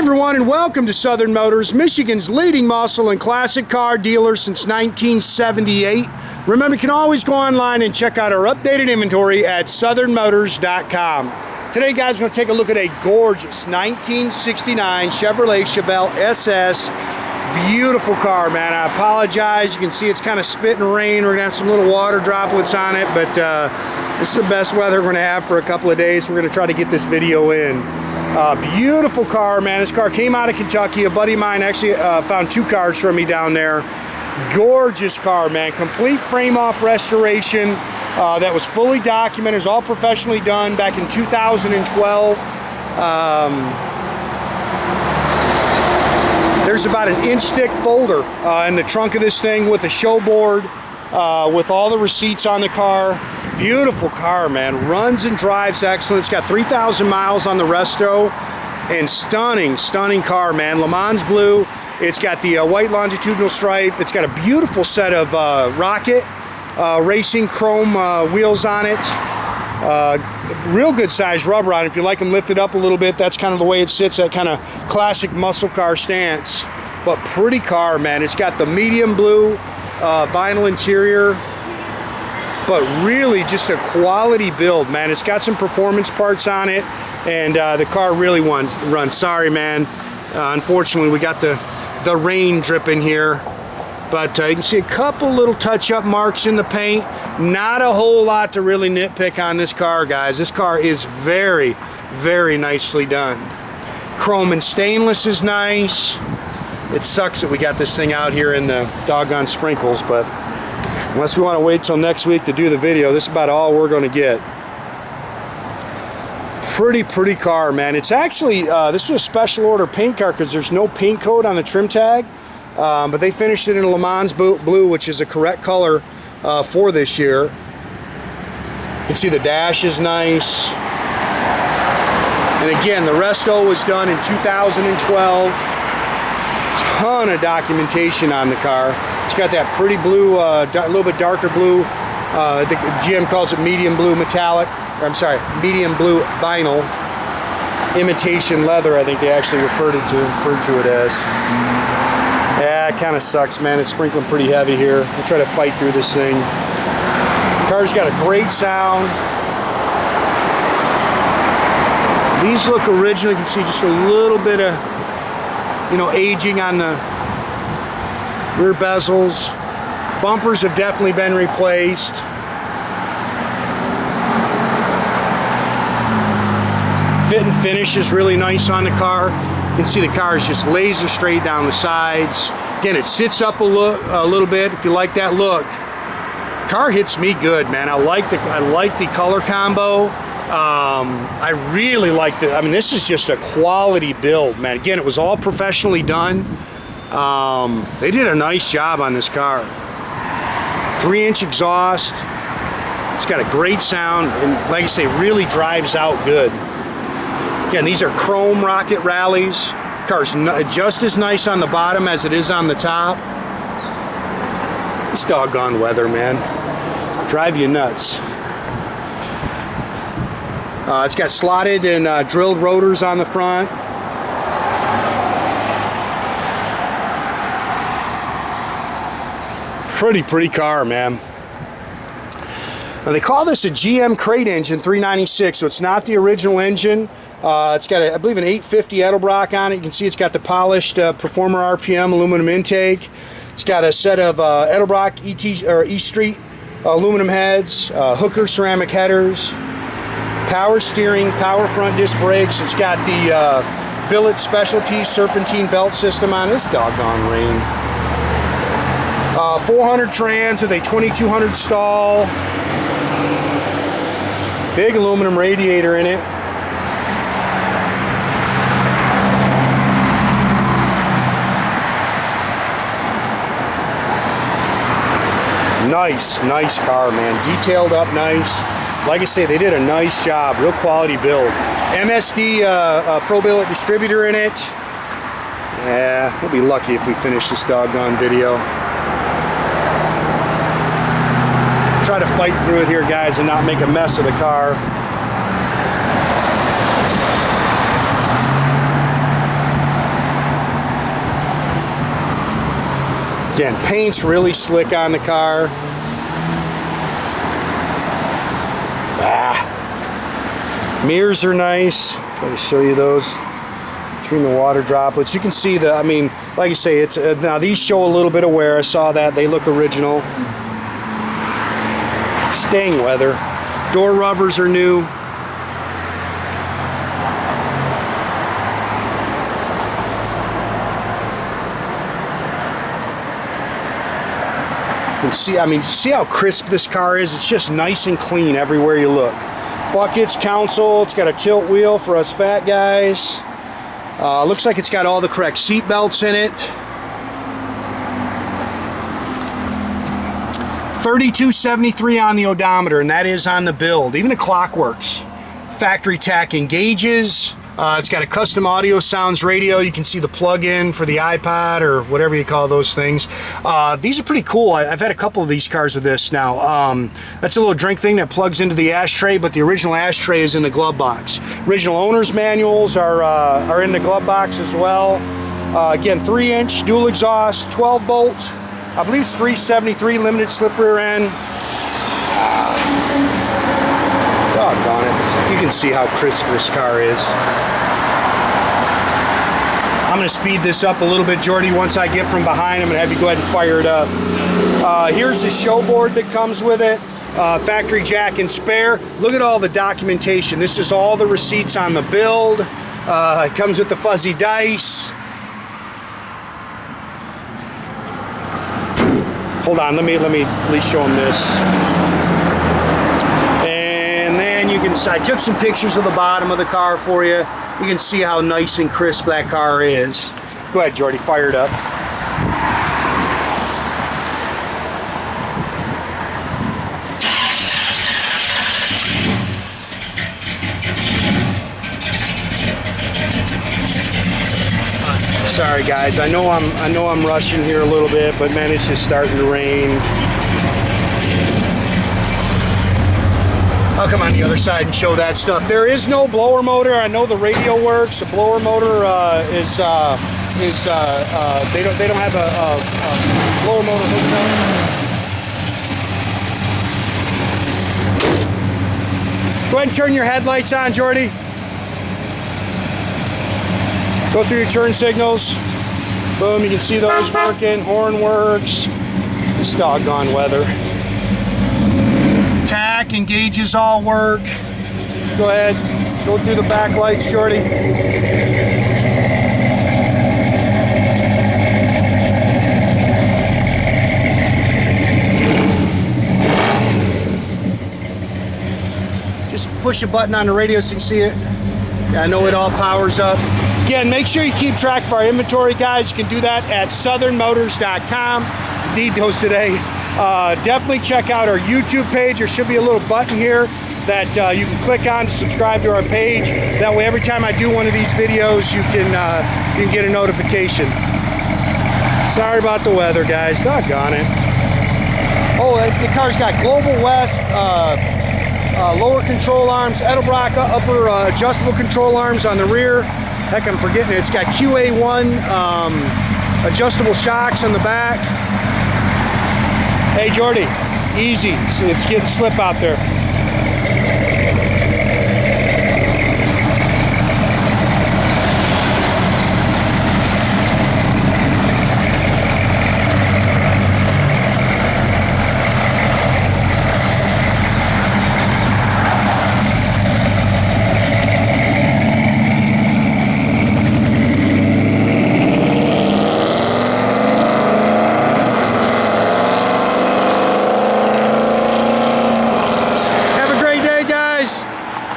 everyone, and welcome to Southern Motors, Michigan's leading muscle and classic car dealer since 1978. Remember, you can always go online and check out our updated inventory at southernmotors.com. Today, guys, we're going to take a look at a gorgeous 1969 Chevrolet Chevelle SS. Beautiful car, man. I apologize. You can see it's kind of spitting rain. We're going to have some little water droplets on it, but this is the best weather we're going to have for a couple of days. We're going to try to get this video in. Beautiful car, man. This car came out of Kentucky. A buddy of mine actually found two cars for me down there. Gorgeous car, man. Complete frame-off restoration that was fully documented. It was all professionally done back in 2012. There's about an inch-thick folder in the trunk of this thing with a show board with all the receipts on the car. Beautiful car, man. Runs and drives excellent. It's got 3,000 miles on the resto, and stunning car, man. LeMans blue. It's got the white longitudinal stripe. It's got a beautiful set of Rocket racing chrome wheels on it. Real good size rubber on it. If you like them lifted up a little bit, that's kind of the way it sits, that kind of classic muscle car stance. But pretty car, man. It's got the medium blue vinyl interior, but really just a quality build, man. It's got some performance parts on it, and the car really runs. Sorry, man. Unfortunately, we got the rain dripping here, but you can see a couple little touch-up marks in the paint. Not a whole lot to really nitpick on this car, guys. This car is very, very nicely done. Chrome and stainless is nice. It sucks that we got this thing out here in the doggone sprinkles, but unless we want to wait till next week to do the video, this is about all we're going to get. Pretty car, man. It's actually, this was a special order paint car because there's no paint coat on the trim tag, but they finished it in LeMans blue, which is a correct color for this year. You can see the dash is nice. And again, the resto was done in 2012. Ton of documentation on the car. It's got that pretty blue, a little bit darker blue. The GM calls it medium blue metallic. Or I'm sorry, medium blue vinyl. Imitation leather, I think they actually referred to it as. Yeah, it kind of sucks, man. It's sprinkling pretty heavy here. We'll try to fight through this thing. The car's got a great sound. These look original. You can see just a little bit of, you know, aging on the rear bezels. Bumpers have definitely been replaced. Fit and finish is really nice on the car. You can see the car is just laser straight down the sides. Again, it sits up a little bit if you like that look. Car hits me good, man. I like the color combo. I really like the, I mean, this is just a quality build, man. Again, it was all professionally done. They did a nice job on this car. 3-inch exhaust. It's got a great sound, and like I say, really drives out good. Again, these are chrome Rocket rallies. Car's just as nice on the bottom as it is on the top. This doggone weather, man. Drive you nuts. It's got slotted and drilled rotors on the front. Pretty car, man. Now, they call this a GM crate engine 396, so it's not the original engine. It's got, I believe, an 850 Edelbrock on it. You can see it's got the polished Performer RPM aluminum intake. It's got a set of Edelbrock E Street aluminum heads, Hooker ceramic headers, power steering, power front disc brakes. It's got the Billet Specialties serpentine belt system on this doggone rain. 400 trans with a 2200 stall. Big aluminum radiator in it. Nice car, man. Detailed up nice. Like I say, they did a nice job. Real quality build. MSD Pro Billet distributor in it. Yeah, we'll be lucky if we finish this doggone video. Try to fight through it here, guys, and not make a mess of the car. Again, paint's really slick on the car. Mirrors are nice. Try to show you those between the water droplets. You can see the, I mean, like I say, it's now these show a little bit of wear. I saw that. They look original. Staying weather. Door rubbers are new. You can see, I mean, see how crisp this car is? It's just nice and clean everywhere you look. Buckets, console, it's got a tilt wheel for us fat guys. Looks like it's got all the correct seat belts in it. 3273 on the odometer, and that is on the build. Even the clock works. Factory tach engages. It's got a custom Audiosounds radio. You can see the plug-in for the iPod or whatever you call those things. These are pretty cool. I've had a couple of these cars with this now. That's a little drink thing that plugs into the ashtray, but the original ashtray is in the glove box. Original owner's manuals are in the glove box as well. Again, 3-inch dual exhaust, 12 bolt. I believe it's 373 limited slip rear end. Doggone it. You can see how crisp this car is. I'm going to speed this up a little bit, Jordy. Once I get from behind, I'm going to have you go ahead and fire it up. Here's the show board that comes with it. Factory jack and spare. Look at all the documentation. This is all the receipts on the build. It comes with the fuzzy dice. Hold on, let me at least show them this. And then you can, I took some pictures of the bottom of the car for you. You can see how nice and crisp that car is. Go ahead, Jordy, fire it up. Sorry guys, I know I'm rushing here a little bit, but man, it's just starting to rain. I'll come on the other side and show that stuff. There is no blower motor. I know the radio works. The blower motor they don't have a blower motor hooked up. Go ahead and turn your headlights on, Jordy. Go through your turn signals. Boom, you can see those working. Horn works. This doggone weather. Tach and gauges all work. Go ahead. Go through the back lights, Jordy. Just push a button on the radio so you can see it. Yeah, I know it all powers up. Again, make sure you keep track of our inventory, guys. You can do that at southernmotors.com. Details today. Definitely check out our YouTube page. There should be a little button here that you can click on to subscribe to our page. That way, every time I do one of these videos, you can get a notification. Sorry about the weather, guys. Doggone it. Oh, the car's got Global West. Lower control arms, Edelbrock upper adjustable control arms on the rear. Heck, I'm forgetting it. It's got QA1 adjustable shocks on the back. Hey, Jordy, easy. It's getting slip out there.